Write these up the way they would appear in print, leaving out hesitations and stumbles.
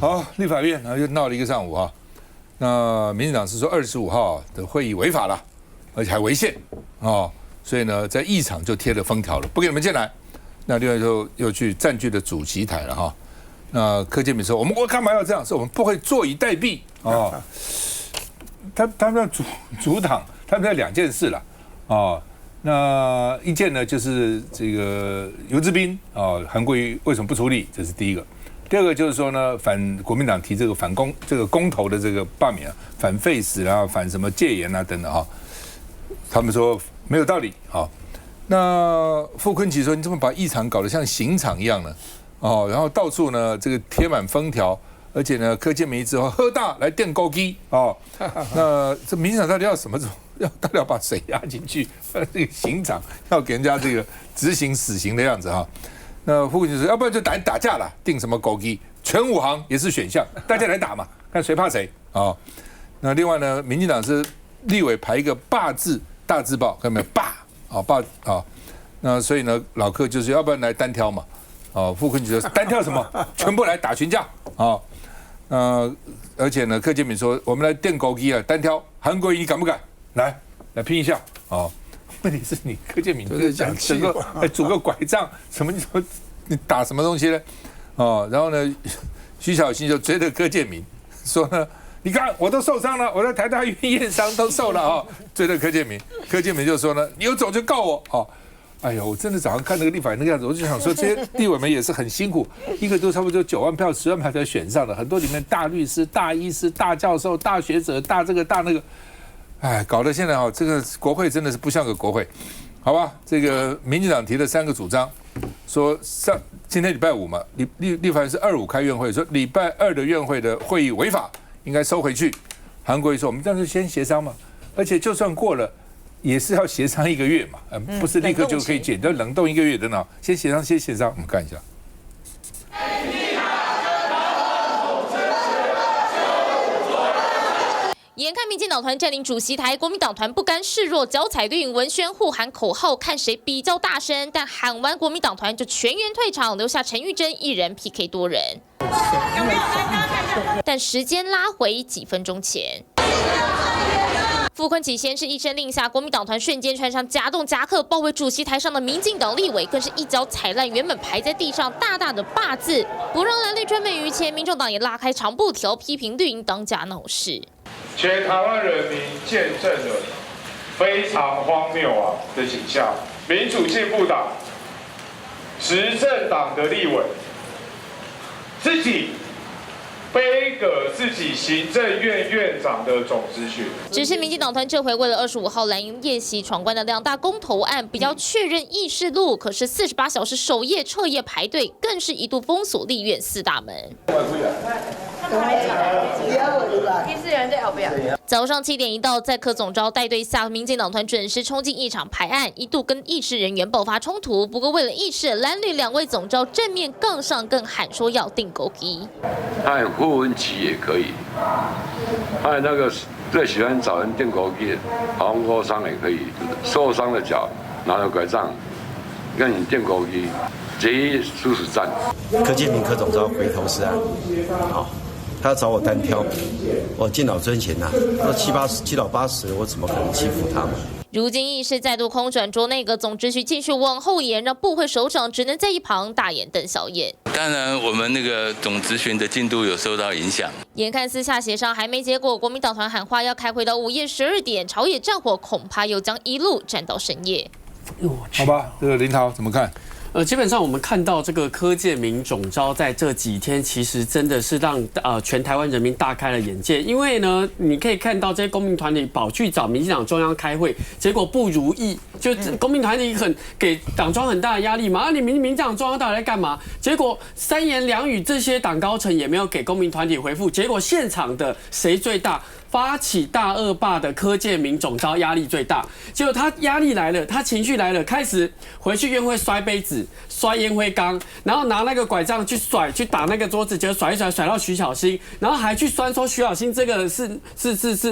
好，立法院又闹了一个上午啊。那民进党是说25号的会议违法了，而且还违宪哦，所以呢，在议场就贴了封条了，不给你们进来。那另外又去占据了主席台了哈。那柯建铭说：“我干嘛要这样？说我们不会坐以待毙哦。”他们要阻挡，他们要两件事了哦。那一件呢，就是这个游志斌啊，韩国瑜为什么不处理？这是第一个。第二个就是说呢，反国民党提这个公投的这个罢免啊，反废死啊，反什么戒严啊等等哈，他们说没有道理啊。那傅昆萁说，你怎么把议场搞得像刑场一样呢？哦，然后到处呢这个贴满封条，而且呢柯建铭之后喝大来电勾机哦，那这民进党到底要什么？到底要把谁押进去？这个刑场要给人家这个执行死刑的样子哈。那傅昆萁说，要不然就打架了，定什么勾机，全武行也是选项，大家来打嘛，看谁怕谁啊、哦。那另外呢，民进党是立委排一个罢字大字报，看到没有？罢啊罢啊，那所以呢，老柯就是要不然来单挑嘛。哦，傅昆萁说单挑什么？全部来打群架啊！而且呢，柯建铭说我们来电勾机啊，单挑韩国瑜，你敢不敢？来拼一下哦！问题是你柯建铭就是讲整个拄个拐杖，你打什么东西呢？哦，然后呢，徐小新就追着柯建铭说呢，你看我都受伤了，我在台大医院验伤都受了啊、哦，追着柯建铭就说呢，你有种就告我哦。哎呦，我真的早上看那个立法院那个样子，我就想说，这些立委们也是很辛苦，一个都差不多9万票、10万票才选上的，很多里面大律师、大医师、大教授、大学者、大这个大那个，哎，搞得现在这个国会真的是不像个国会，好吧？这个民进党提了3个主张，说今天礼拜5嘛，立法院是2、5开院会，说礼拜2的院会的会议违法，应该收回去。韩国瑜说，我们这样就先协商嘛，而且就算过了。也是要协商1个月嘛，不是立刻就可以解，要冷冻1个月的呢。先协商，我们看一下。眼看民进党团占领主席台，国民党团不甘示弱，脚踩绿营文宣互喊口号，看谁比较大声。但喊完国民党团就全员退场，留下陈玉珍一人 PK 多人。但时间拉回几分钟前。傅昆萁先是一声令下，国民党团瞬间穿上夹洞夹克，包围主席台上的民进党立委，更是一脚踩烂原本排在地上大大的罢字，不让蓝绿专美于前。民众党也拉开长布条，批评绿营当家闹事。全台湾人民见证了非常荒谬的景象：民主进步党执政党的立委自己背个自己行政院院长的总咨询。只是民进党团这回为了25号蓝营夜袭闯关的2大公投案，比较确认议事录，可是48小时守夜彻夜排队，更是一度封锁立院4大门。早上7点一到，在柯总召带队下，民进党团准时冲进议场排案，一度跟议事人员爆发冲突。不过为了议事，蓝绿2位总召正面杠上，更喊说要定勾机。他有傅昆萁也可以，还有那个最喜欢找人定勾机，好像受伤也可以，受伤的脚拿着拐杖跟你定勾机，决一殊死战。柯建铭柯总召回头是岸，好。他要找我单挑，我敬老尊贤呐，都七老八十，我怎么可能欺负他们？如今议事再度空转，卓内阁总秩序继续往后延，让部会首长只能在一旁大眼瞪小眼。当然，我们那个总咨询的进度有受到影响。眼看私下协商还没结果，国民党团喊话要开会到午夜12点，朝野战火恐怕又将一路战到深夜。好吧，这个林涛怎么看？基本上我们看到这个柯建铭总召在这几天，其实真的是让全台湾人民大开了眼界。因为呢，你可以看到这些公民团体跑去找民进党中央开会，结果不如意，就公民团体给党中央很大的压力嘛。你民进党中央到底在干嘛？结果3言2语，这些党高层也没有给公民团体回复。结果现场的谁最大？发起大恶霸的柯建铭总召压力最大，结果他压力来了，他情绪来了，开始回去院会摔杯子、摔烟灰缸，然后拿那个拐杖去甩、去打那个桌子，结果甩一甩甩到徐小新，然后还去酸说徐小新这个是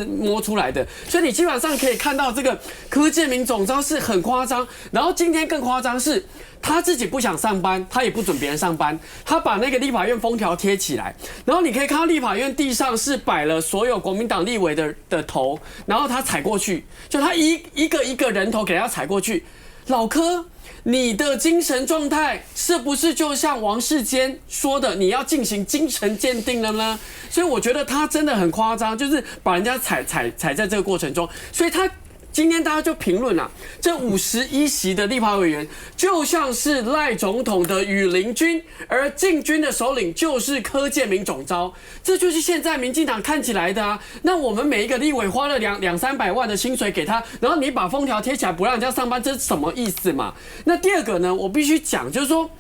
摸出来的，所以你基本上可以看到这个柯建铭总召是很夸张。然后今天更夸张是他自己不想上班，他也不准别人上班，他把那个立法院封条贴起来，然后你可以看到立法院地上是摆了所有国民党立委的头，然后他踩过去，就他一个人头给他踩过去。老柯，你的精神状态是不是就像王世坚说的，你要进行精神鉴定了呢？所以我觉得他真的很夸张，就是把人家踩在这个过程中，所以他。今天大家就评论啊，这51席的立法委员就像是赖总统的羽林军，而进军的首领就是柯建铭总召，这就是现在民进党看起来的啊。那我们每一个立委花了200-300万的薪水给他，然后你把封条贴起来不让人家上班，这是什么意思嘛？那第二个呢，我必须讲，就是说。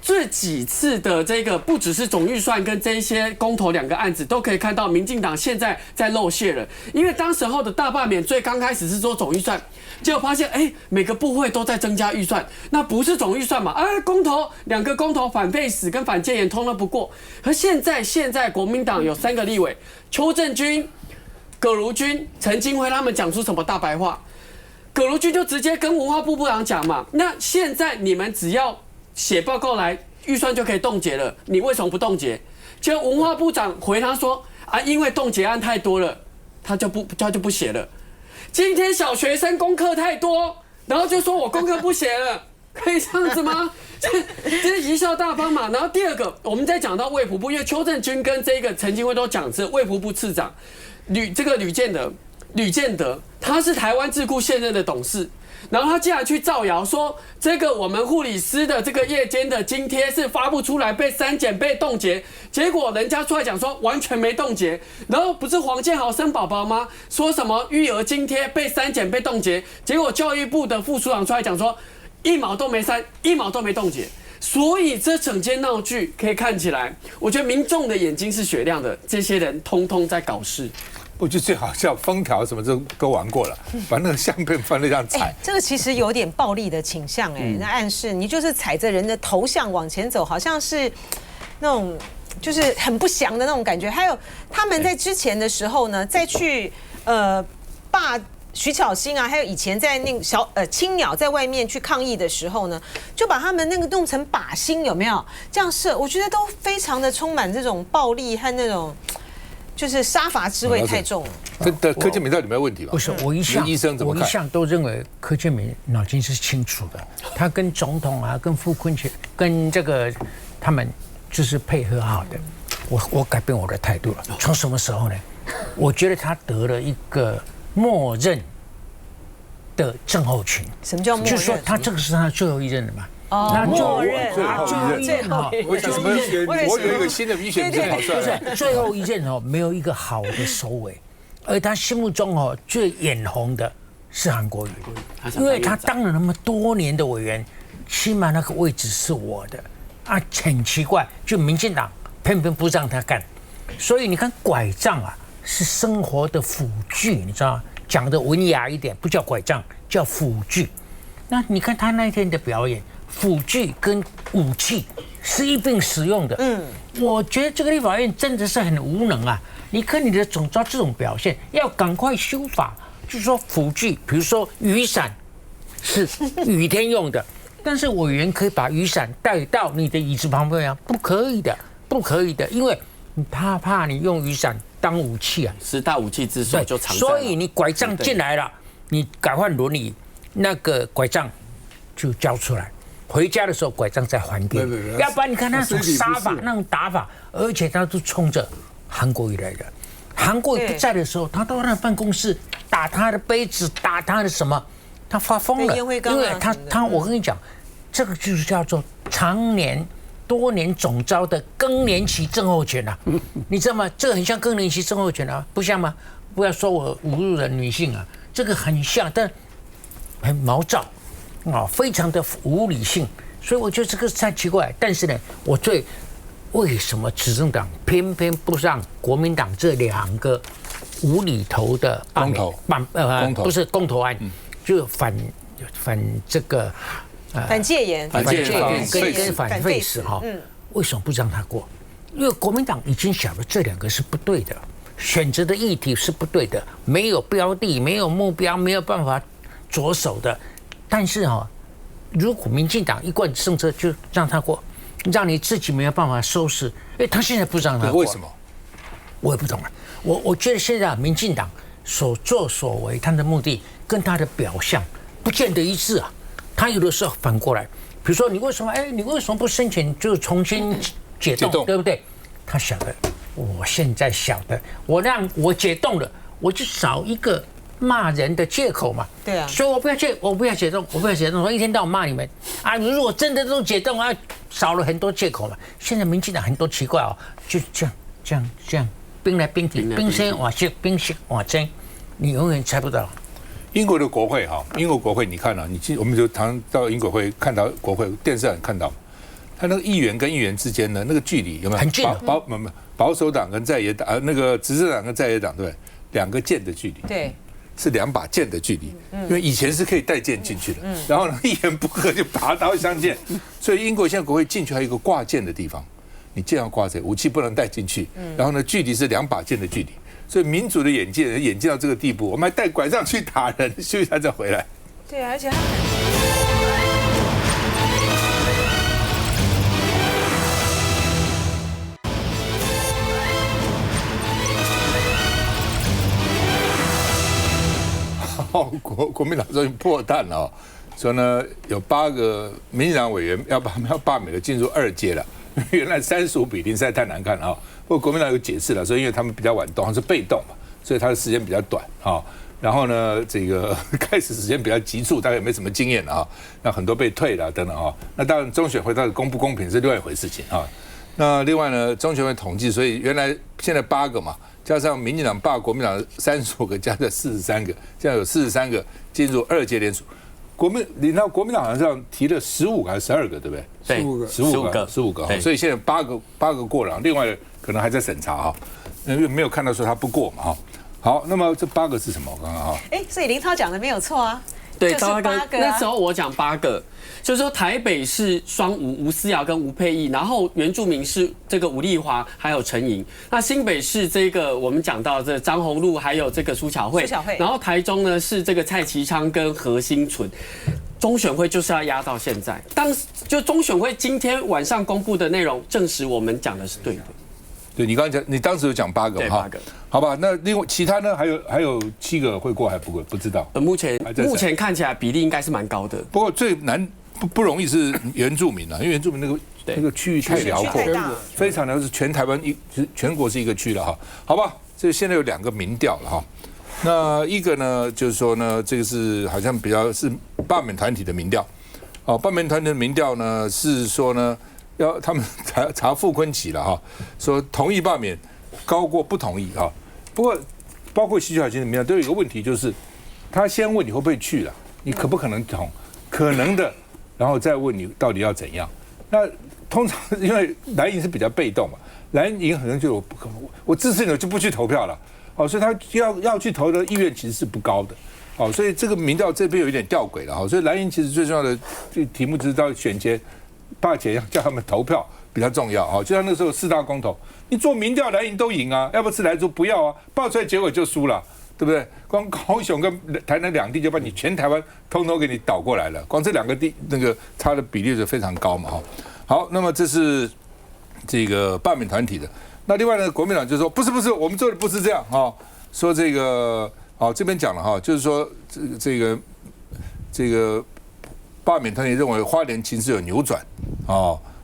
这几次的这个不只是总预算跟这一些公投2个案子，都可以看到民进党现在在露馅了。因为当时候的大罢免最刚开始是做总预算，结果发现每个部会都在增加预算，那不是总预算嘛？公投2个公投反废死跟反戒严通了不过，而现在国民党有3个立委，邱正军、葛如君、陈金辉他们讲出什么大白话？葛如君就直接跟文化部部长讲嘛，那现在你们只要写报告来，预算就可以冻结了。你为什么不冻结？结果文化部长回他说因为冻结案太多了，他就不写了。今天小学生功课太多，然后就说我功课不写了，可以这样子吗？这是贻笑大方嘛。然后第二个，我们再讲到卫福部，因为邱正军跟这个陈金辉都讲是卫福部次长吕建德，他是台湾智库现任的董事。然后他竟然去造谣说，这个我们护理师的这个夜间的津贴是发不出来，被删减、被冻结。结果人家出来讲说完全没冻结。然后不是黄建豪生宝宝吗？说什么育儿津贴被删减、被冻结。结果教育部的副署长出来讲说，1毛都没删，1毛都没冻结。所以这整件闹剧可以看起来，我觉得民众的眼睛是雪亮的，这些人通通在搞事。我觉得最好笑，封条什么都玩过了，把那个相片放那样踩。这个其实有点暴力的倾向那暗示你就是踩着人的头像往前走，好像是那种就是很不祥的那种感觉。还有他们在之前的时候呢，再去罢徐巧芯还有以前在那个青鸟在外面去抗议的时候呢，就把他们那个弄成靶心，有没有这样设？我觉得都非常的充满这种暴力和那种。就是杀伐之味太重了。柯建铭到底有没有问题吧？不是，我一向都认为柯建铭脑筋是清楚的，他跟总统跟傅昆萁、跟这个他们就是配合好的。我改变我的态度了。从什么时候呢？我觉得他得了一个默认的症候群。什么叫默认？就是说他这个是他最后一任的嘛。那默认最后一任我想什么？我有一个新的医学名好帅。不是最后一任没有一个好的收尾，而他心目中最眼红的是韩国瑜，因为他当了那么多年的委员，起码那个位置是我的很奇怪，就民进党偏偏不让他干，所以你看拐杖是生活的辅具，你知道吗？讲的文雅一点，不叫拐杖，叫辅具。那你看他那天的表演。辅具跟武器是一并使用的。我觉得这个立法院真的是很无能啊！你看你的总召这种表现，要赶快修法，就是说辅具，比如说雨伞是雨天用的，但是委员可以把雨伞带到你的椅子旁边不可以的，不可以的，因为他怕你用雨伞当武器10大武器之首就藏在了。所以你拐杖进来了，你改换轮椅，那个拐杖就交出来。回家的时候拐杖再还给你，要不然你看那种杀法、那种打法，而且他都冲着韩国瑜来的。韩国瑜不在的时候，他到他的办公室打他的杯子，打他的什么，他发疯了，因为他我跟你讲，这个就是叫做多年总召的更年期症候群你知道吗？这个很像更年期症候群不像吗？不要说我侮辱了女性这个很像，但很毛躁。非常的无理性，所以我觉得这个太奇怪。但是呢，为什么执政党偏偏不让国民党这2个无厘头的公投不是公投案，就反这个反戒严跟反废死为什么不让他过？因为国民党已经晓得这2个是不对的，选择的议题是不对的，没有标的，没有目标，没有办法着手的。但是如果民进党一贯政策就让他过，让你自己没有办法收拾，他现在不让他过，为什么？我也不懂了。我觉得现在民进党所作所为，他的目的跟他的表象不见得一致啊。他有的时候反过来，比如说你为什么不申请就重新解冻，对不对？他想的，我现在想的，我让我解冻了，我就少一个骂人的借口嘛。对啊，所以我不要解冻，我一天到晚骂你们啊！如果真的都解冻啊，少了很多借口嘛。现在民进党很多奇怪哦，就这样，兵来兵去，兵生瓦息，兵息瓦增，你永远猜不到。英国的国会哈，英国国会你看啊，我们就常到英国会看到国会电视上看到，他那个议员跟议员之间的那个距离有没有很近？保守党跟在野党那个执政党跟在野党对，2个剑的距离。对。是2把剑的距离，因为以前是可以带剑进去的，然后呢，一言不合就拔刀相见，所以英国现在国会进去还有一个挂剑的地方，你剑要挂谁，武器不能带进去，然后呢，距离是2把剑的距离，所以民主的演进到这个地步，我们还带拐杖去打人，休息一下再回来。对，而且他国民党终于破蛋了哦，说呢有8个民进党委员要罢免了，进入2阶了。原来35比0实在太难看了啊！不过国民党有解释了，说因为他们比较晚动，他是被动嘛，所以他的时间比较短啊。然后呢，这个开始时间比较急促，大概也没什么经验啊。那很多被退了等等啊。那当然中选会到底公不公平是另外一回事情啊。那另外呢，中选会统计，所以原来现在8个嘛。加上民进党罢国民党35个，加上43个，这样有43个进入2阶联署。你知道国民党好像提了15个还是12个，对不对？15个，所以现在8个过了，另外可能还在审查哈，因为没有看到说他不过嘛哈。好，那么这8个是什么？刚刚哈，所以林涛讲的没有错啊。对，就是8个。那时候我讲8个，就是说台北是双吴思瑶跟吴佩益，然后原住民是这个吴丽华还有陈莹。那新北市这个我们讲到这张宏禄还有这个苏巧慧，然后台中呢是这个蔡其昌跟何新存。中选会就是要压到现在，就中选会今天晚上公布的内容证实我们讲的是对的。对你刚刚讲，你当时有讲8个嘛？对，8个。好吧，那另外其他呢？还有7个会过还不过，不知道。目前看起来比例应该是蛮高的。不过最难不容易是原住民啊，因为原住民那个区域太辽阔，非常辽，是全台湾全国是一个区了哈。好吧，这现在有2个民调了哈。那一个呢，就是说呢，这个是好像比较是罢免团体的民调。哦，罢免团体的民调呢是说呢，要他们查傅崐萁了哈，说同意罢免高过不同意哈。不过包括徐小清的民调都有一个问题，就是他先问你会不会去了，你可不可能同，可能的，然后再问你到底要怎样。那通常因为蓝营是比较被动嘛，蓝营可能就我支持你，我就不去投票了。哦，所以他要去投的意愿其实是不高的。哦，所以这个民调这边有一点吊诡了哈。所以蓝营其实最重要的题目就是到选前罢前要叫他们投票比较重要啊。就像那时候4大公投，你做民调蓝营都赢啊，要不是来说不要啊，报出来结果就输了，对不对？光高雄跟台南2地就把你全台湾通通给你倒过来了，光这2个地那个差的比例就非常高嘛哈。好，那么这是这个罢免团体的。那另外呢，国民党就说不是，我们做的不是这样哈，说这个这边讲了哈，就是说这个罢免团体认为花莲情势有扭转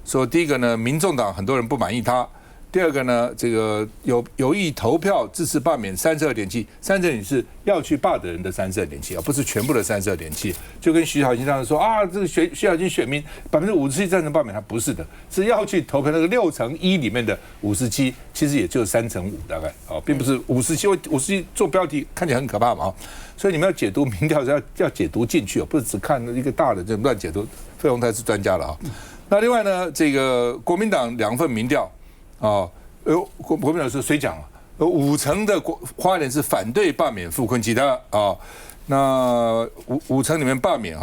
说第一个呢，民众党很多人不满意他。第二个呢，这个有意投票支持罢免32.7%，32.7%是要去罢的人的32.7%，而不是全部的32.7%。就跟徐小清当时说啊，这个徐小清选民57%赞成罢免，他不是的，是要去投票那个6×1里面的57%，其实也就是3×5大概并不是57做标题看起来很可怕嘛所以你们要解读民调要解读进去不是只看一个大的就乱解读。费鸿泰是专家了那另外呢，这个国民党2份民调。国民党是谁讲？50%的花莲是反对罢免傅崐萁的那50%里面罢免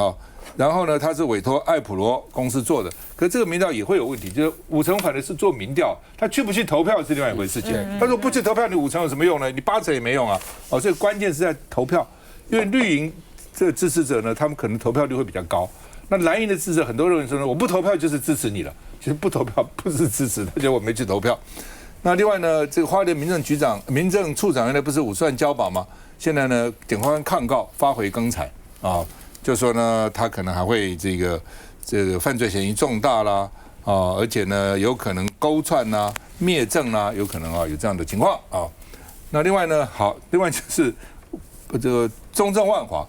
然后呢，他是委托艾普罗公司做的，可是这个民调也会有问题，就是50%反正是做民调，他去不去投票是另外一回事情。他说不去投票，你50%有什么用呢？你80%也没用啊。所以关键是在投票，因为绿营这个支持者呢，他们可能投票率会比较高。那蓝营的支持，很多人认为说呢，我不投票就是支持你了。其实不投票不是支持，他觉得我没去投票。那另外呢，这个花莲民政处长原来不是50万交保吗？现在呢，检察官抗告发回更采啊，就说呢，他可能还会这个犯罪嫌疑重大啦啊，而且呢，有可能勾串啦、灭证啦，有可能啊有这样的情况啊。那另外呢，另外就是这个中正万华，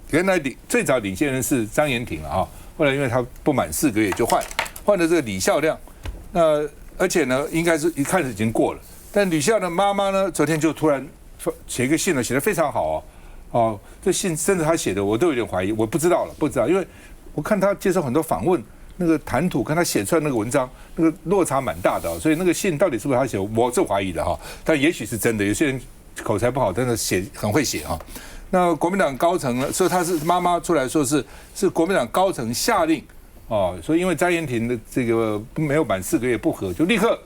原来最早领先人是张延廷啊，后来因为他不满4个月就换了这个李孝亮，那而且呢，应该是一看已经过了，但李孝亮妈妈呢，昨天就突然写一个信呢，写得非常好哦，这信甚至他写的我都有点怀疑，我不知道，因为我看他接受很多访问，那个谈吐跟他写出来那个文章，那个落差蛮大的，所以那个信到底是不是他写，我是怀疑的哈，但也许是真的，有些人口才不好，但是写很会写哈。那国民党高层呢，说他是妈妈出来说是国民党高层下令。所以因为张延廷的这个没有满4个月不合，就立刻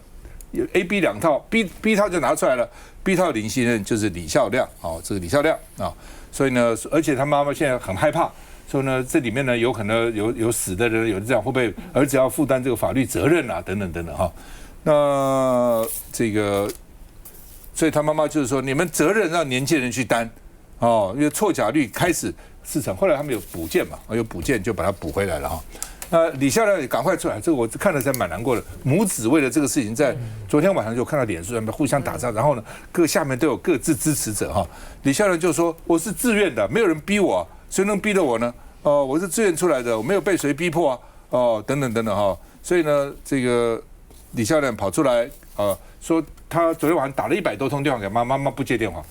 有 A、B 2套 ，B 套就拿出来了 ，B 套领衔人就是李孝亮，这个李孝亮啊，所以呢，而且他妈妈现在很害怕，说呢这里面呢有可能有死的人，有这样会不会儿子要负担这个法律责任啊，等等哈，那这个，所以他妈妈就是说，你们责任让年轻人去担，因为错假率开始市场，后来他们有补件嘛，有补件就把它补回来了哈。李孝亮也赶快出来，这个我看了才蛮难过的。母子为了这个事情，在昨天晚上就看到脸书上面互相打仗，然后呢，各下面都有各自支持者哈。李孝亮就说：“我是自愿的，没有人逼我，谁能逼得我呢？我是自愿出来的，我没有被谁逼迫啊，等等哈。所以呢，这个李孝亮跑出来说他昨天晚上打了100多通电话给妈妈，妈妈不接电话，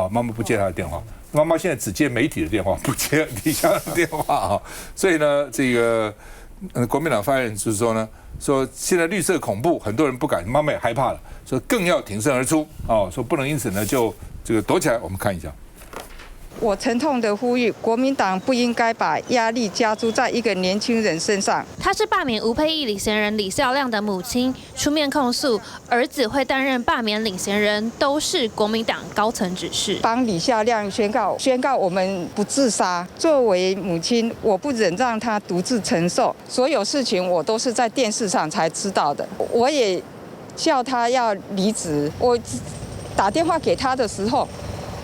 妈妈不接他的电话。”妈妈现在只接媒体的电话，不接李孝亮的电话啊，所以呢，这个国民党发言人就是说呢，说现在绿色恐怖，很多人不敢，妈妈也害怕了，说更要挺身而出说不能因此呢就这个躲起来。我们看一下。我沉痛的呼吁，国民党不应该把压力加诸在一个年轻人身上。她是罢免吴沛忆领衔人李孝亮的母亲，出面控诉儿子会担任罢免领衔人，都是国民党高层指示。帮李孝亮宣告我们不自杀。作为母亲，我不忍让他独自承受，所有事情我都是在电视上才知道的。我也叫他要离职，我打电话给他的时候，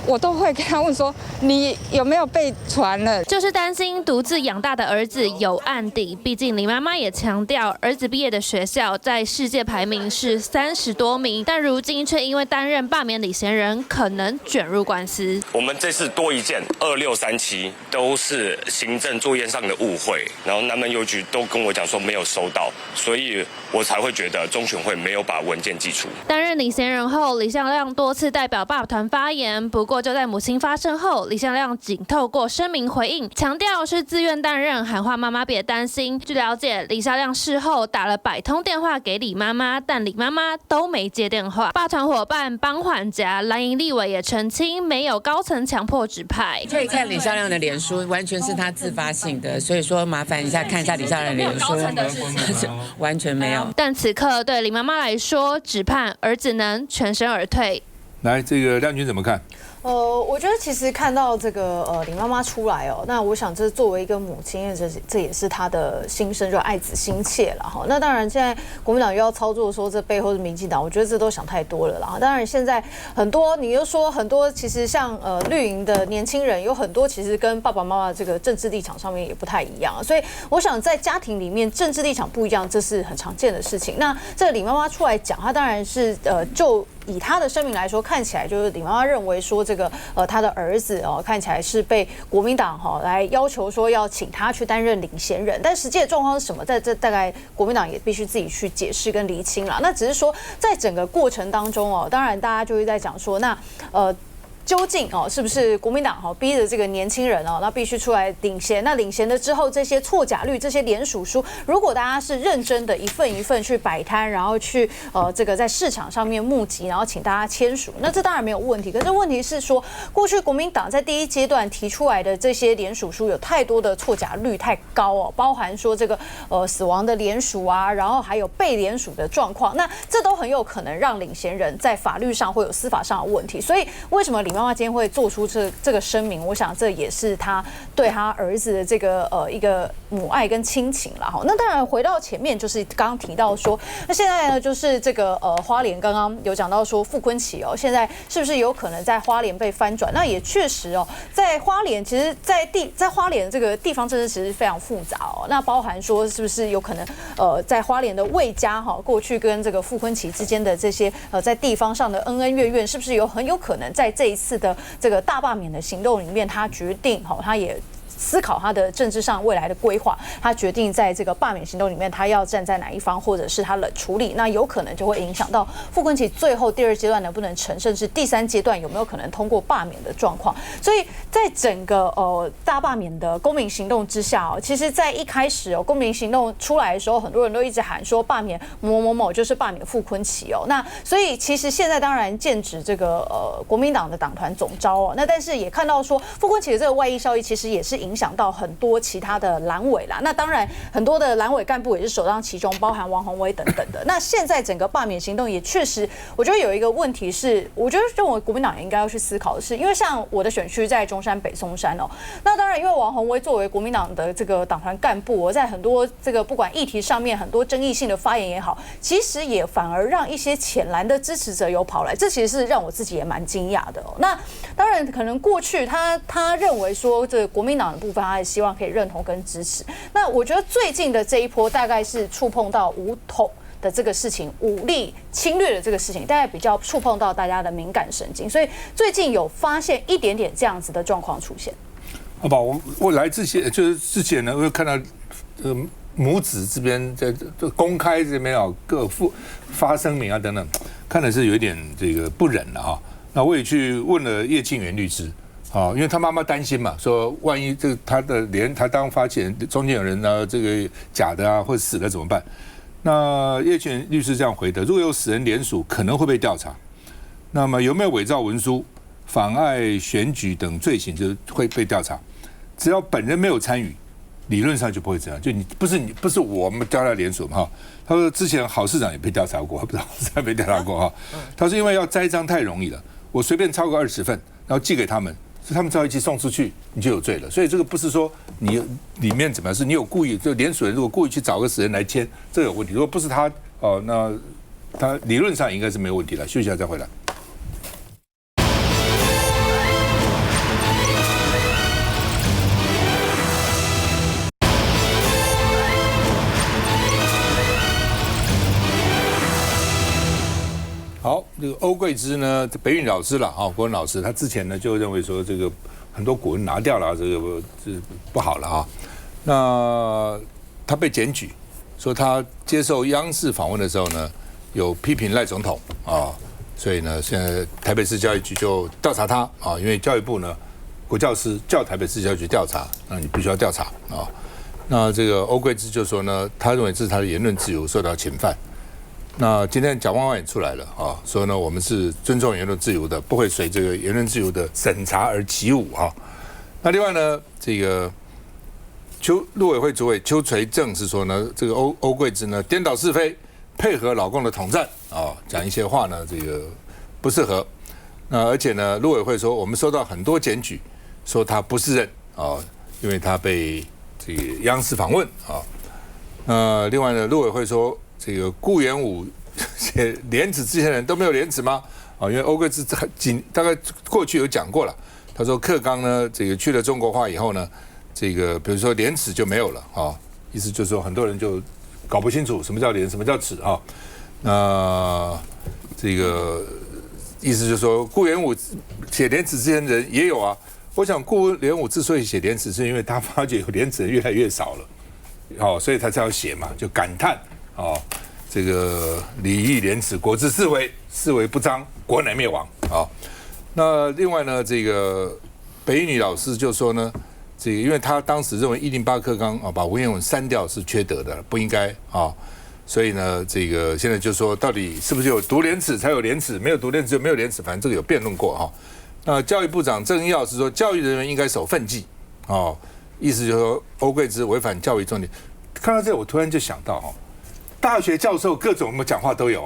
我都会跟他问说，你有没有被传了？就是担心独自养大的儿子有案底，毕竟李妈妈也强调，儿子毕业的学校在世界排名是30多名，但如今却因为担任罢免领衔人，可能卷入官司。我们这次多一件2637，都是行政作业上的误会，然后南门邮局都跟我讲说没有收到，所以我才会觉得中选会没有把文件寄出。担任领衔人后，李孝亮多次代表爸团发言，不过就在母亲发声后，李孝亮仅透过声明回应，强调是自愿担任，喊话妈妈别担心。据了解，李孝亮事后打了100通电话给李妈妈，但李妈妈都没接电话。罢团伙伴帮缓夹蓝营立委也澄清，没有高层强迫指派。可以看李孝亮的脸书，完全是他自发性的，所以说麻烦一下看一下李孝亮的脸书，完全没有。但此刻对李妈妈来说，只盼儿子能全身而退。来，这个亮君怎么看？我觉得其实看到这个李妈妈出来那我想这作为一个母亲，因为这也是她的心声，就爱子心切了哈。那当然现在国民党又要操作说这背后是民进党，我觉得这都想太多了啦。当然现在很多你又说很多，其实像绿营的年轻人有很多其实跟爸爸妈妈这个政治立场上面也不太一样，所以我想在家庭里面政治立场不一样，这是很常见的事情。那这个李妈妈出来讲，她当然是就以她的声明来说，看起来就是李妈妈认为说这个她的儿子看起来是被国民党来要求说要请他去担任领衔人，但实际的状况是什么？在这大概国民党也必须自己去解释跟厘清了。那只是说在整个过程当中当然大家就会在讲说那究竟是不是国民党逼着这个年轻人那必须出来领衔？那领衔了之后，这些错假率、这些联署书，如果大家是认真的一份一份去摆摊，然后去这个在市场上面募集，然后请大家签署，那这当然没有问题。可是问题是说，过去国民党在第一阶段提出来的这些联署书有太多的错假率太高包含说这个死亡的联署啊，然后还有被联署的状况，那这都很有可能让领衔人在法律上会有司法上的问题。所以为什么李妈妈今天会做出这个声明，我想这也是她对她儿子的这个一个母爱跟亲情啦。好，那当然回到前面，就是刚刚提到说，那现在呢就是这个花莲刚刚有讲到说傅昆萁哦，现在是不是有可能在花莲被翻转？那也确实哦，在花莲其实在花莲这个地方政治其实非常复杂哦，那包含说是不是有可能在花莲的魏家哈，过去跟这个傅昆萁之间的这些在地方上的恩恩怨怨，是不是很有可能在这一次的这个大罢免的行动里面，他决定他也思考他的政治上未来的规划，他决定在这个罢免行动里面，他要站在哪一方，或者是他冷处理，那有可能就会影响到傅昆萁最后第2阶段能不能成，甚至第3阶段有没有可能通过罢免的状况。所以在整个大罢免的公民行动之下其实在一开始公民行动出来的时候，很多人都一直喊说罢免某某某就是罢免傅昆萁那所以其实现在当然剑指这个国民党的党团总召那但是也看到说傅昆萁的这个外溢效益，其实也是影响到很多其他的蓝委啦。那当然很多的蓝委干部也是首当其冲，包含王宏威等等的。那现在整个罢免行动也确实，我觉得有一个问题是，我觉得这种国民党也应该要去思考的是，因为像我的选区在中山北松山那当然因为王宏威作为国民党的这个党团干部在很多这个不管议题上面很多争议性的发言也好，其实也反而让一些浅蓝的支持者有跑来，这其实是让我自己也蛮惊讶的那当然可能过去他认为说这个国民党的部分他也希望可以认同跟支持。那我觉得最近的这一波大概是触碰到武统的这个事情，武力侵略的这个事情，大概比较触碰到大家的敏感神经，所以最近有发现一点点这样子的状况出现。好吧，我来之前之前呢，我有看到母子这边在公开这边各发声明等等，看的是有一点这个不忍了那我也去问了叶庆元律师。因为他妈妈担心嘛，说万一这个他当发起人中间有人这个假的或者死了怎么办？那叶庆元律师这样回答：如果有死人联署，可能会被调查。那么有没有伪造文书、妨碍选举等罪行，就会被调查。只要本人没有参与，理论上就不会这样。就不是我们叫他联署嘛他说之前郝市长也被调查过，不知道郝市长被调查过他说因为要栽赃太容易了，我随便抄个20份，然后寄给他们。他们只要一起送出去，你就有罪了。所以这个不是说你里面怎么样，是你有故意，就联署人如果故意去找个死人来签，这个有问题。如果不是他那他理论上应该是没有问题了。休息一下再回来。好，这个欧桂芝呢，北语老师了国文老师，他之前呢就认为说这个很多古文拿掉了，这不好了那他被检举，说他接受央视访问的时候呢，有批评赖总统所以呢，现在台北市教育局就调查他因为教育部呢，国教司叫台北市教育局调查，那你必须要调查那这个欧桂芝就说呢，他认为这是他的言论自由受到侵犯。那今天蒋万安也出来了说呢，我们是尊重言论自由的，不会随这个言论自由的审查而起舞那另外呢，这个陆委会主委邱垂正是说呢，这个欧桂芝呢颠倒是非，配合老共的统战讲一些话呢，这个不适合。那而且呢，陆委会说我们收到很多检举，说他不适任因为他被这个央视访问另外呢，陆委会说。这个顾炎武写廉耻这些人都没有廉耻吗？因为欧桂芝大概过去有讲过了，他说克刚呢，这个去了中国化以后呢，这个比如说廉耻就没有了意思就是说很多人就搞不清楚什么叫廉，什么叫耻那这个意思就是说顾炎武写廉耻这些人也有我想顾炎武之所以写廉耻，是因为他发觉有廉耻人越来越少了所以他才要写嘛，就感叹这个礼义廉耻，国之四维，四维不彰，国乃灭亡那另外呢，这个北一女老师就说呢，这个因为他当时认为108课纲把文言文删掉是缺德的，不应该所以呢，这个现在就说到底是不是有读廉耻才有廉耻，没有读廉耻就没有廉耻，反正这个有辩论过那教育部长郑义耀是说，教育人员应该守分纪意思就是说欧桂芝违反教育重点。看到这我突然就想到大学教授各种讲话都有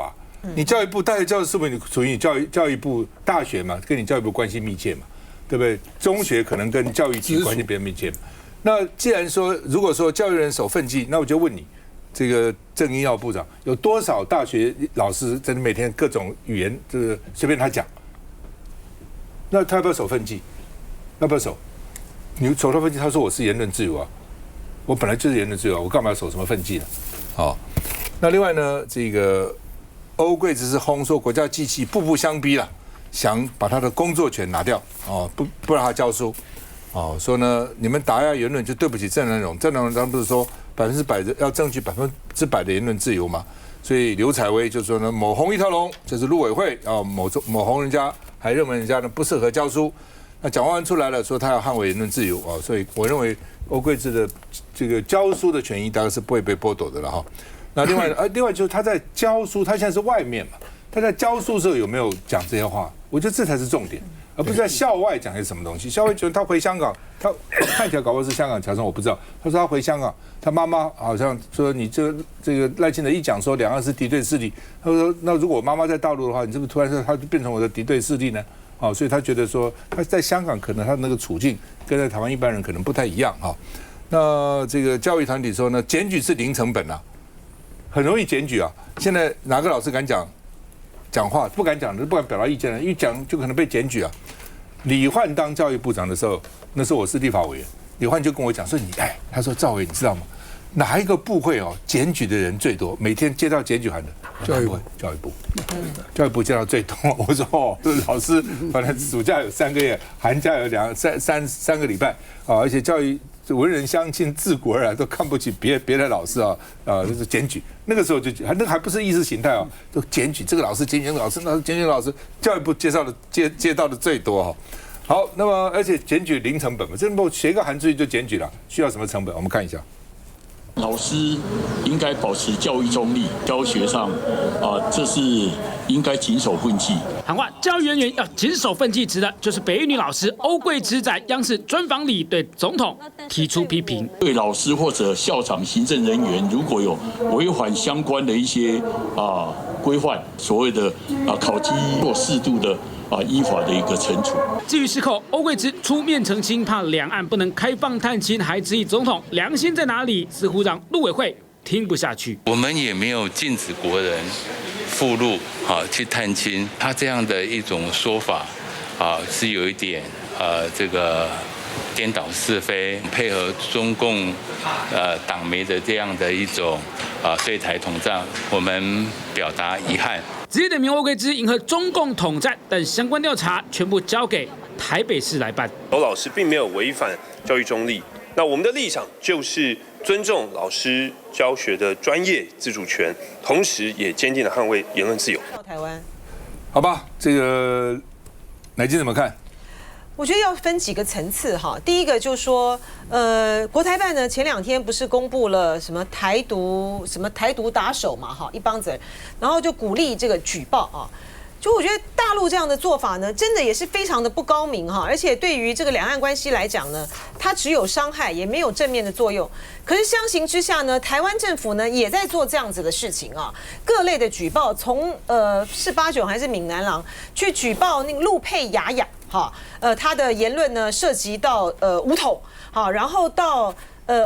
你教育部大学教育是不是属于你教育部大学嘛，跟你教育部关系密切嘛，对不对？中学可能跟教育局关系比较密切嘛。那既然说，如果说教育人守分际，那我就问你，这个郑英耀部长有多少大学老师真的每天各种语言，这个随便他讲，那他要不要守分际？要不要守？你守到分际，他说我是言论自由啊，我本来就是言论自由啊，我干嘛要守什么分际呢？好，那另外呢，这个欧贵只是轰说国家机器步步相逼了，想把他的工作权拿掉哦，不让他教书哦，说呢你们打压言论就对不起郑南榕，郑南榕当时不是说100%的要争取100%的言论自由嘛？所以刘采薇就说呢，某红一条龙，就是陆委会啊，某红人家还认为人家呢不适合教书。那蒋万安出来了，说他要捍卫言论自由啊，所以我认为欧贵智的这个教书的权益大概是不会被剥夺的了哈。那另外就是他在教书，他现在是外面嘛，他在教书的时候有没有讲这些话？我觉得这才是重点，而不是在校外讲些什么东西。校外觉得他回香港，他看起来搞不好是香港侨生，我不知道。他说他回香港，他妈妈好像说你这个赖清德一讲说两岸是敌对势力，他说那如果我妈妈在大陆的话，你是不是突然说他就变成我的敌对势力呢？哦，所以他觉得说他在香港可能他那个处境跟在台湾一般人可能不太一样啊。那这个教育团体说呢，检举是零成本啊，很容易检举啊。现在哪个老师敢讲话？不敢讲的，不敢表达意见的，一讲就可能被检举啊。李焕当教育部长的时候，那时候我是立法委员，李焕就跟我讲说他说赵伟你知道吗？哪一个部会检举的人最多？每天接到检举函的教育部接到最多。我说老师，反正暑假有3个月，寒假有三个礼拜啊，而且教育文人相亲治国啊，都看不起别的老师就是检举。那个时候就那还不是意识形态都检举这个老师，检举那个老师，那检举老师，教育部接到的最多好，那么而且检举零成本嘛，这不写个函出去就检举了，需要什么成本？我们看一下。老师应该保持教育中立，教学上这是应该谨守分际。喊话教育人员要谨守分际，指的就是北一女老师欧贵芝在央视专访里对总统提出批评。对老师或者校长、行政人员，如果有违反相关的一些规范，所谓的考绩或适度的依法的一个惩处。至于事后，欧贵芝出面澄清，怕两岸不能开放探亲，还质疑总统良心在哪里，似乎让陆委会听不下去。我们也没有禁止国人赴陆去探亲，他这样的一种说法是有一点这个颠倒是非，配合中共党媒的这样的一种对台统战，我们表达遗憾。直接点名欧贵芝迎合中共统战，但相关调查全部交给台北市来办。欧老师并没有违反教育中立，那我们的立场就是尊重老师教学的专业自主权，同时也坚定的捍卫言论自由。台湾，好吧，这个乃金怎么看？我觉得要分几个层次哈。第一个就是说，国台办呢前2天不是公布了什么台独打手嘛哈，一帮子人，然后就鼓励这个举报啊。就我觉得大陆这样的做法呢，真的也是非常的不高明哈，而且对于这个两岸关系来讲呢，它只有伤害，也没有正面的作用。可是相形之下呢，台湾政府呢也在做这样子的事情啊，各类的举报，从是8·9还是闽南郎去举报那个陆配雅雅哈，他的言论呢涉及到武统好，然后到。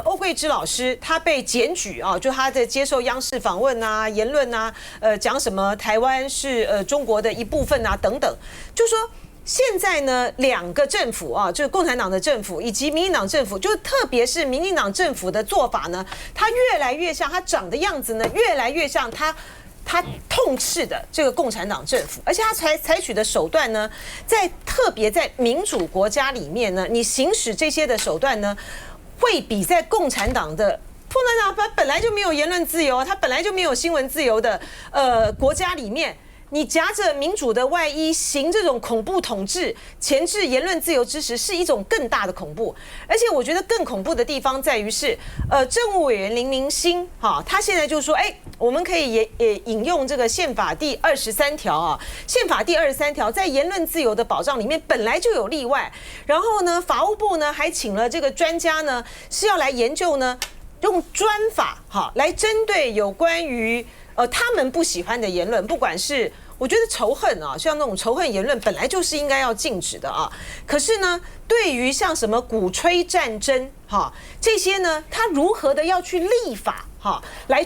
欧贵芝老师他被检举啊，就他在接受央视访问啊、言论啊，讲什么台湾是中国的一部分啊等等，就说现在呢2个政府啊，就是共产党的政府以及民进党政府，就特别是民进党政府的做法呢，它越来越像，它长的样子呢越来越像他痛斥的这个共产党政府，而且他采取的手段呢，特别在民主国家里面呢，你行使这些的手段呢。会比在共产党本来就没有言论自由，他本来就没有新闻自由的国家里面，你夹着民主的外衣行这种恐怖统治、钳制言论自由之时，是一种更大的恐怖。而且我觉得更恐怖的地方在于是，政务委员林明昕他现在就说，我们可以也引用这个宪法第23条啊，宪法第23条在言论自由的保障里面本来就有例外。然后呢，法务部呢还请了这个专家呢，是要来研究呢，用专法来针对有关于他们不喜欢的言论，不管是我觉得仇恨啊，像那种仇恨言论本来就是应该要禁止的啊。可是呢，对于像什么鼓吹战争哈这些呢，他如何的要去立法哈，来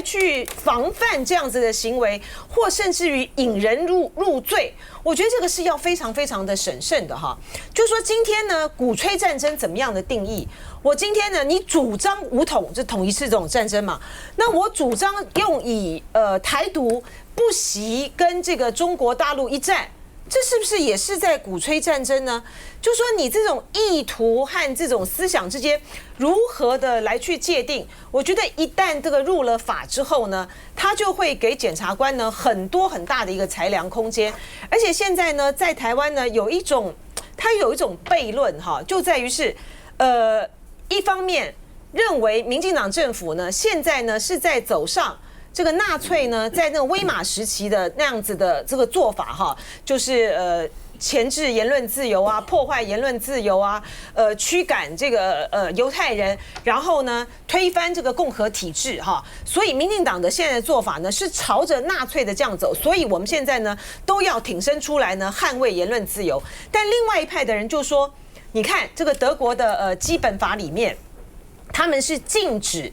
去防范这样子的行为，或甚至于引人入罪，我觉得这个是要非常非常的审慎的哈。就是说今天呢，鼓吹战争怎么样的定义？我今天呢，你主张武统，这统一是这种战争嘛？那我主张用以台独不惜跟这个中国大陆一战。这是不是也是在鼓吹战争呢？就说你这种意图和这种思想之间如何的来去界定？我觉得一旦这个入了法之后呢，他就会给检察官呢很大的一个裁量空间。而且现在呢，在台湾呢有一种悖论哈，就在于是一方面认为民进党政府呢现在呢是在走上。这个纳粹呢，在那个威玛时期的那样子的这个做法哈，就是钳制言论自由啊，破坏言论自由啊，驱赶这个犹太人，然后呢推翻这个共和体制哈。所以民进党的现在的做法呢，是朝着纳粹的这样走。所以我们现在呢都要挺身出来呢，捍卫言论自由。但另外一派的人就说，你看这个德国的基本法里面。他们是禁止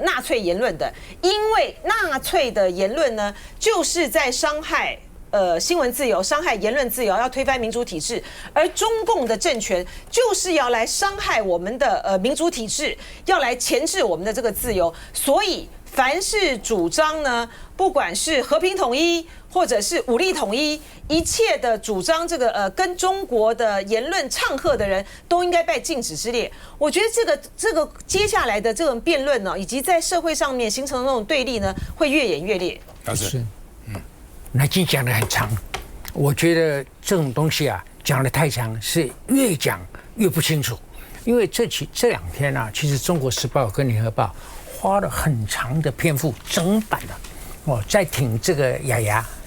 纳粹言论的，因为纳粹的言论呢，就是在伤害新闻自由、伤害言论自由，要推翻民主体制；而中共的政权就是要来伤害我们的民主体制，要来钳制我们的这个自由。所以，凡是主张呢，不管是和平统一或者是武力统一，一切的主张这个跟中国的言论唱和的人，都应该被禁止之列。我觉得这个接下来的这种辩论呢，以及在社会上面形成的那种对立呢，会越演越烈。是，那今讲的很长，我觉得这种东西啊，讲的太长，是越讲越不清楚。因为这两天啊，其实《中国时报》跟《联合报》花了很长的篇幅整版了，在挺这个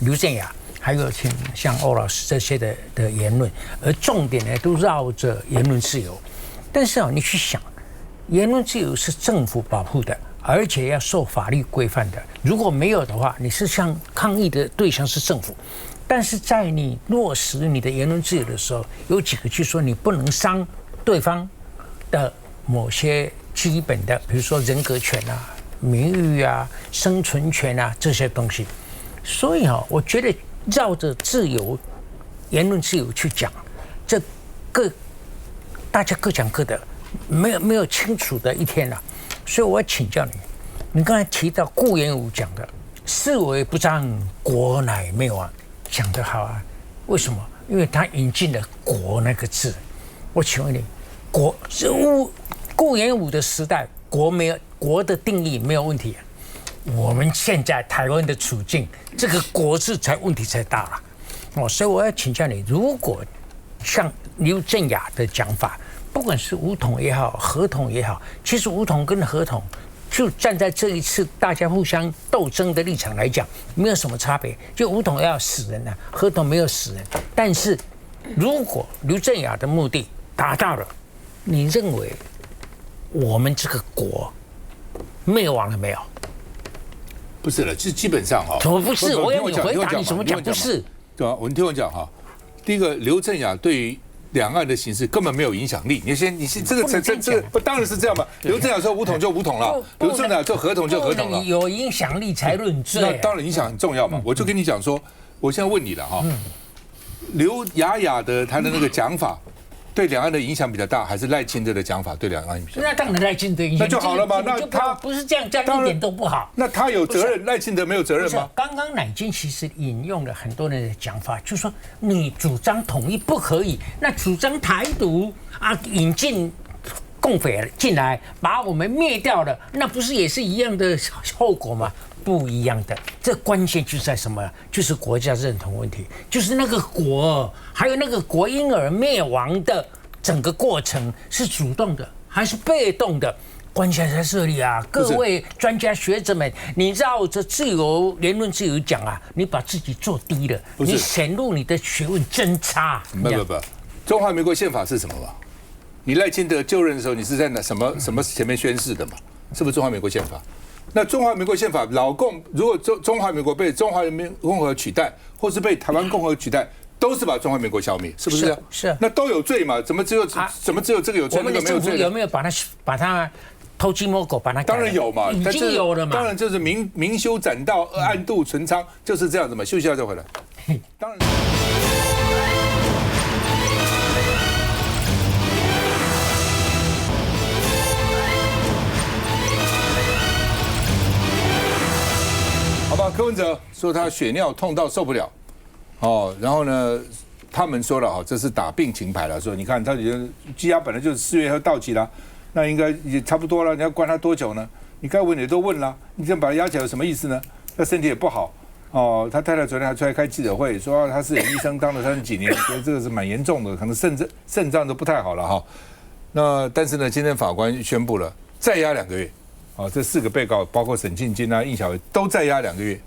刘正雅，还有挺像欧老师这些的言论，而重点呢都绕着言论自由。但是你去想，言论自由是政府保护的，而且要受法律规范的。如果没有的话，你是像抗议的对象是政府，但是在你落实你的言论自由的时候，有几个就说你不能伤对方的某些基本的，比如说人格权啊、名誉啊、生存权啊这些东西。所以我觉得绕着自由、言论自由去讲，这大家各讲各的，没有清楚的一天了。所以我要请教你，你刚才提到顾炎武讲的“士为不张，国乃灭亡”，讲得好啊。为什么？因为他引进了“国”那个字。我请问你，国是顾炎武的时代，国的定义没有问题。我们现在台湾的处境，这个“国”字才问题才大了。所以我要请教你，如果像刘正雅的讲法，不管是武统也好，合统也好，其实武统跟合统，就站在这一次大家互相斗争的立场来讲，没有什么差别。就武统要死人啊，合统没有死人。但是如果刘正雅的目的达到了，你认为我们这个国灭亡了没有？不是了，就基本上怎么不是？我要你回答，你怎么讲不是？对吧？你听我讲哈。第一个，刘正雅对于两岸的形势根本没有影响力。你先这个不当然是这样嘛？刘正雅说武统就武统了，刘正雅说合统就合统了。有影响力才论罪。那当然影响很重要嘛。我就跟你讲说，我现在问你了哈，刘雅的他的那个讲法，对两岸的影响比较大，还是赖清德的讲法对两岸影响？那当然赖清德影响，那就好了嘛。那他不是这样一点都不好。那他有责任，赖清德没有责任吗？刚刚乃金其实引用了很多人的讲法，就是说你主张统一不可以，那主张台独啊，引进共匪进来，把我们灭掉了，那不是也是一样的后果吗？不一样的，这关键就在什么？就是国家认同问题，就是那个国，还有那个国因而灭亡的整个过程是主动的还是被动的？关键在这里啊！各位专家学者们，你绕着自由言论自由讲啊，你把自己做低了，你显露你的学问真差。不，中华民国宪法是什么嘛？你赖清德就任的时候，你是在什么前面宣誓的嘛？是不是中华民国宪法？那中华民国宪法，老共如果中华民国被中华人民共和国取代，或是被台湾共和国取代，都是把中华民国消灭，是不是？是。那都有罪嘛？怎么只有这个有罪，那个没有罪？有没有把它偷鸡摸狗把它？当然有嘛，已经有了嘛。当然就是明修栈道，暗度陈仓，就是这样子嘛。休息一下再回来。当然。好吧，柯文哲说他血尿痛到受不了，然后呢，他们说了这是打病情牌了，说你看他已经羁押本来就是4月要到期了，那应该也差不多了，你要关他多久呢？你该问的都问了，你这样把他押起来有什么意思呢？他身体也不好他太太昨天还出来开记者会说他是医生当了30几年，所以这个是蛮严重的，可能肾脏都不太好了哈。那但是呢，今天法官宣布了再押2个月。这4个被告，包括沈庆金啊、应小薇，都再押2个月。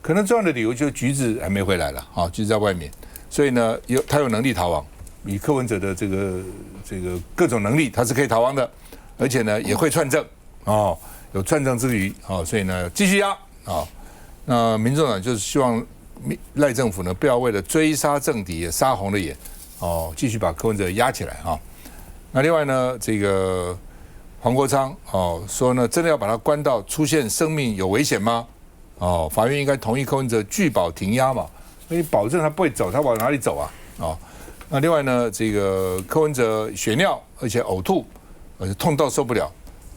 可能重要的理由就是橘子还没回来了，橘子在外面，所以呢，他有能力逃亡。以柯文哲的这个各种能力，他是可以逃亡的，而且呢也会串证，有串证之余，所以呢继续押那民众党就是希望赖政府呢不要为了追杀政敌也杀红了眼，继续把柯文哲压起来那另外呢，这个。黄国昌说呢，真的要把他关到出现生命有危险吗？法院应该同意柯文哲拒保停押嘛，因为保证他不会走，他往哪里走啊？那另外呢，这个柯文哲血尿，而且呕吐，而且痛到受不了，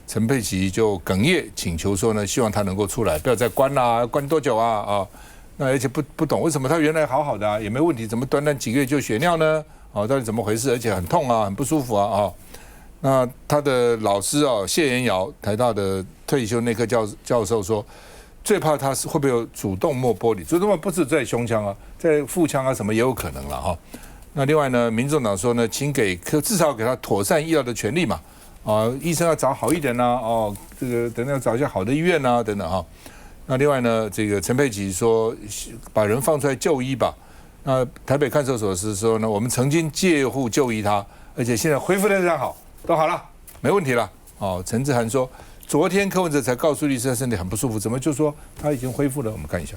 陈佩琪就哽咽请求说呢，希望他能够出来，不要再关啦，关多久啊？那而且不懂为什么他原来好好的也没问题，怎么短短几个月就血尿呢？到底怎么回事？而且很痛很不舒服那他的老师谢延尧，台大的退休内科教授说，最怕他是会不会有主动脉剥离？主动脉不是在胸腔在腹腔什么也有可能了那另外呢，民众党说呢，请至少给他妥善医疗的权利嘛医生要找好一点这个等等要找一些好的医院等等那另外呢，这个陈佩琪说，把人放出来就医吧。那台北看守所是说呢，我们曾经介护就医他，而且现在恢复得非常好。都好了，没问题了。陈志涵说，昨天柯文哲才告诉律师他身体很不舒服，怎么就说他已经恢复了？我们看一下。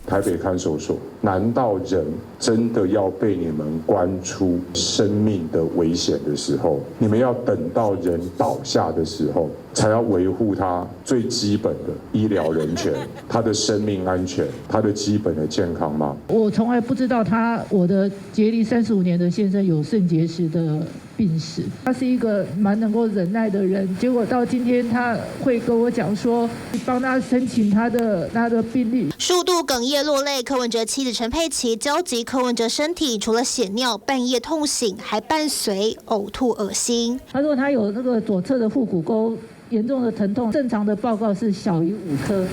台北看守所，难道人真的要被你们关出生命的危险的时候，你们要等到人倒下的时候，才要维护他最基本的医疗人权、他的生命安全、他的基本的健康吗？我从来不知道我的结离35年的先生有肾结石的病史，他是一个蛮能够忍耐的人，结果到今天他会跟我讲说，你帮他申请他的病历。数度哽咽落泪，柯文哲妻子陈佩琪焦急柯文哲身体除了血尿、半夜痛醒，还伴随呕吐、恶心。他说他有那个左侧的腹股沟严重的疼痛，正常的报告是小于5颗，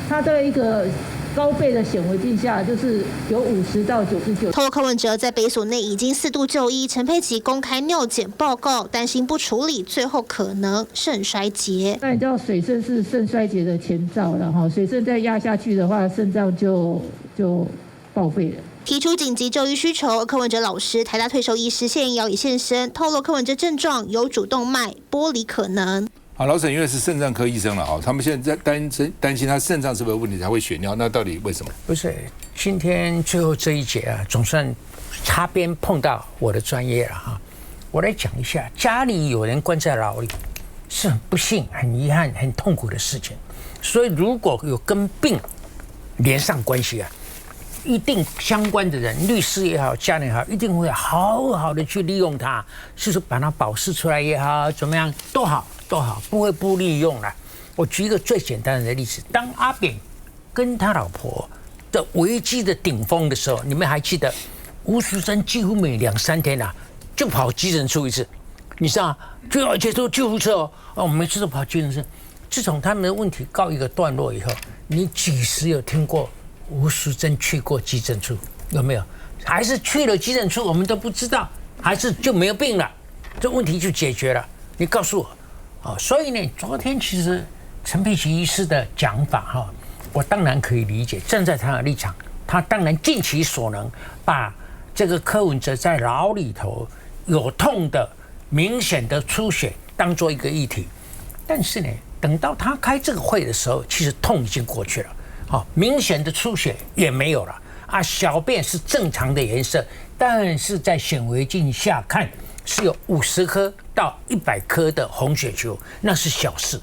他在一个高倍的显微镜下，就是有50到99。透露柯文哲在北所内已经4度就医，陈佩琪公开尿检报告，担心不处理，最后可能肾衰竭。那你知道水肾是肾衰竭的前兆了哈，水肾再压下去的话，肾脏就报废了。提出紧急就医需求，柯文哲老师台大退休医师谢延尧也现身，透露柯文哲症状有主动脉剥离可能。老沈因为是肾脏科医生了他们现在担心他肾脏是不是有问题才会血尿，那到底为什么？不是，今天最后这一节总算擦边碰到我的专业了我来讲一下，家里有人关在牢里是很不幸、很遗憾、很痛苦的事情，所以如果有跟病连上关系一定相关的人，律师也好，家人也好，一定会好好的去利用它，就是把它保释出来也好，怎么样都好，不会不利用了。我举一个最简单的例子，当阿扁跟他老婆的危机的顶峰的时候，你们还记得吴淑珍几乎每2、3天就跑急诊处一次，你知道就要接受救护车我们每次都跑急诊室。自从他们的问题告一个段落以后，你几时有听过吴淑珍去过急诊处？有没有？还是去了急诊处我们都不知道，还是就没有病了，这问题就解决了？你告诉我所以呢，昨天其实陈佩琪医师的讲法我当然可以理解，站在他的立场，他当然尽其所能把这个柯文哲在牢里头有痛的明显的出血当做一个议题。但是呢，等到他开这个会的时候，其实痛已经过去了，好，明显的出血也没有了啊，小便是正常的颜色，但是在显微镜下看是有50颗到100颗的红血球，那是小事。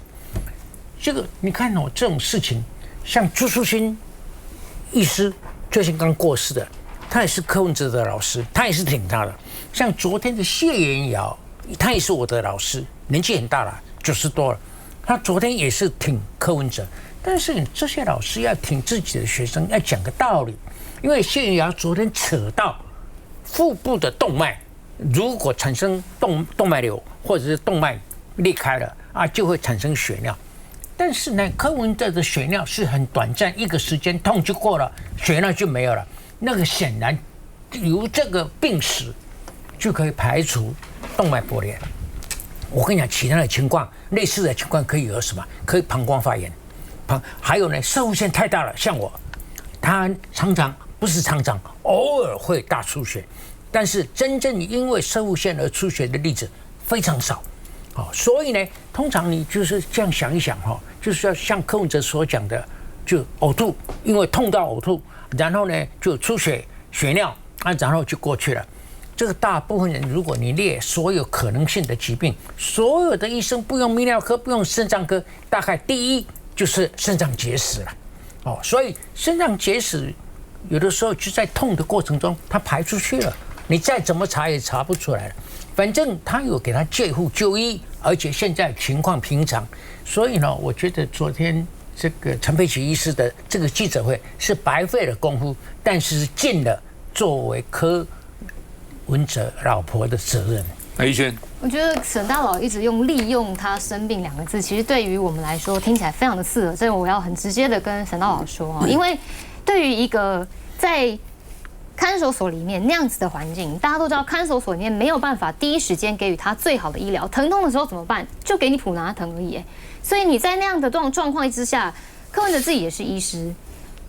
这个你看哦，这种事情，像朱淑馨医师最近刚过世的，他也是柯文哲的老师，他也是挺他的。像昨天的谢元尧，他也是我的老师，年纪很大了，90多了。他昨天也是挺柯文哲，但是你这些老师要挺自己的学生，要讲个道理。因为谢元尧昨天扯到腹部的动脉，如果产生动脉瘤或者是动脉裂开了啊，就会产生血尿。但是呢，柯文哲的血尿是很短暂，一个时间痛就过了，血尿就没有了。那个显然由这个病史就可以排除动脉剥裂。我跟你讲，其他的情况，类似的情况可以有什么？可以膀胱发炎，还有呢，射物线太大了，像我，他不是常常，偶尔会大出血，但是真正因为射物线而出血的例子非常少。好，所以呢，通常你就是这样想一想哈，就是要像柯文哲所讲的，就呕吐，因为痛到呕吐，然后呢就出血、血尿啊，然后就过去了。这个大部分人，如果你列所有可能性的疾病，所有的医生不用泌尿科，不用肾脏科，大概第一就是肾脏结石了。哦，所以肾脏结石有的时候就在痛的过程中，它排出去了，你再怎么查也查不出来了。反正他有给他介护就医，而且现在情况平常，所以呢，我觉得昨天这个陈佩琪医师的这个记者会是白费了功夫，但是尽了作为柯文哲老婆的责任。于轩，我觉得沈大佬一直用利用他生病2个字，其实对于我们来说听起来非常的刺耳，所以我要很直接的跟沈大佬说因为对于一个在看守所里面那样子的环境，大家都知道，看守所里面没有办法第一时间给予他最好的医疗，疼痛的时候怎么办？就给你普拿疼而已。所以你在那样的状况之下，柯文哲自己也是医师，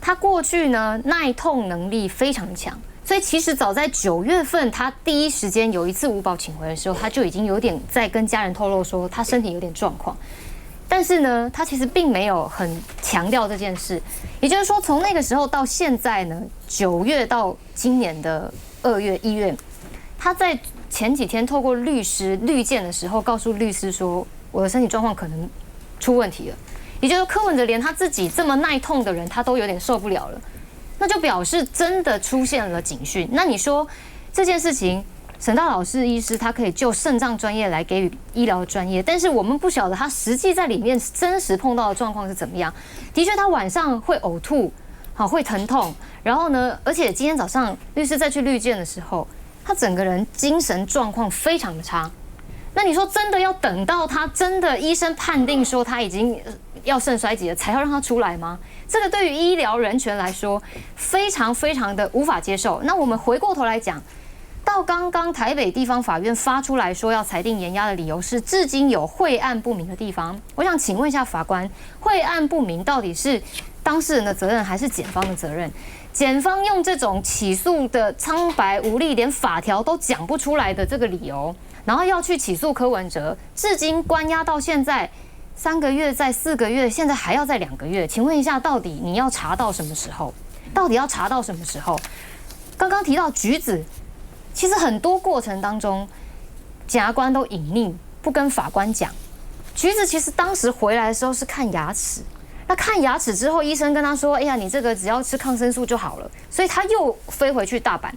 他过去呢耐痛能力非常强，所以其实早在9月份，他第一时间有一次五保请回的时候，他就已经有点在跟家人透露说他身体有点状况。但是呢，他其实并没有很强调这件事，也就是说，从那个时候到现在呢，9月到今年的2月、1月，他在前几天透过律师律见的时候，告诉律师说，我的身体状况可能出问题了。也就是柯文哲连他自己这么耐痛的人，他都有点受不了了，那就表示真的出现了警讯。那你说这件事情？沈大老师医师，他可以就肾脏专业来给予医疗专业，但是我们不晓得他实际在里面真实碰到的状况是怎么样。的确，他晚上会呕吐，好会疼痛，然后呢，而且今天早上律师再去律见的时候，他整个人精神状况非常的差。那你说真的要等到他真的医生判定说他已经要肾衰竭了，才要让他出来吗？这个对于医疗人权来说，非常非常的无法接受。那我们回过头来讲。到刚刚台北地方法院发出来说要裁定严押的理由是，至今有晦案不明的地方。我想请问一下法官，晦案不明到底是当事人的责任还是检方的责任？检方用这种起诉的苍白无力，连法条都讲不出来的这个理由，然后要去起诉柯文哲，至今关押到现在3个月，再4个月，现在还要再2个月。请问一下，到底你要查到什么时候？到底要查到什么时候？刚刚提到橘子。其实很多过程当中，检察官都隐匿，不跟法官讲。橘子其实当时回来的时候是看牙齿，那看牙齿之后，医生跟他说：“哎呀，你这个只要吃抗生素就好了。”所以他又飞回去大阪。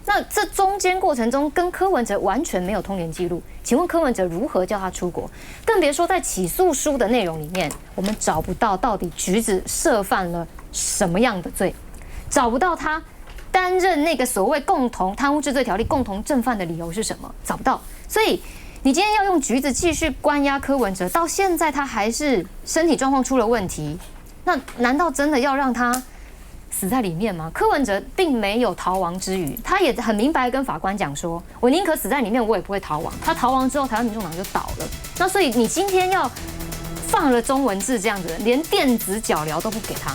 那这中间过程中，跟柯文哲完全没有通联记录。请问柯文哲如何叫他出国？更别说在起诉书的内容里面，我们找不到到底橘子涉犯了什么样的罪，找不到他。担任那个所谓共同贪污治罪条例共同正犯的理由是什么？找不到。所以你今天要用橘子继续关押柯文哲，到现在他还是身体状况出了问题，那难道真的要让他死在里面吗？柯文哲并没有逃亡之余，他也很明白跟法官讲说，我宁可死在里面，我也不会逃亡。他逃亡之后，台湾民众党就倒了。那所以你今天要放了钟文智这样子，连电子脚镣都不给他。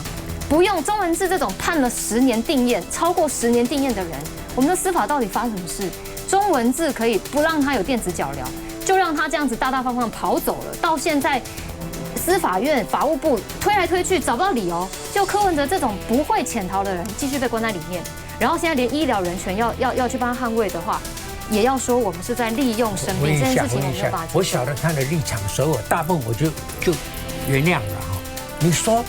不用钟文智这种判了10年定谳、超过10年定谳的人，我们的司法到底发生什么事？钟文智可以不让他有电子脚镣，就让他这样子大大方方跑走了。到现在司法院、法务部推来推去找不到理由，就柯文哲这种不会潜逃的人继续被关在里面，然后现在连医疗人权要去帮他捍卫的话，也要说我们是在利用生命这件事情，我没有办法。我晓得他的立场，所以我大部分我就原谅了哈。你说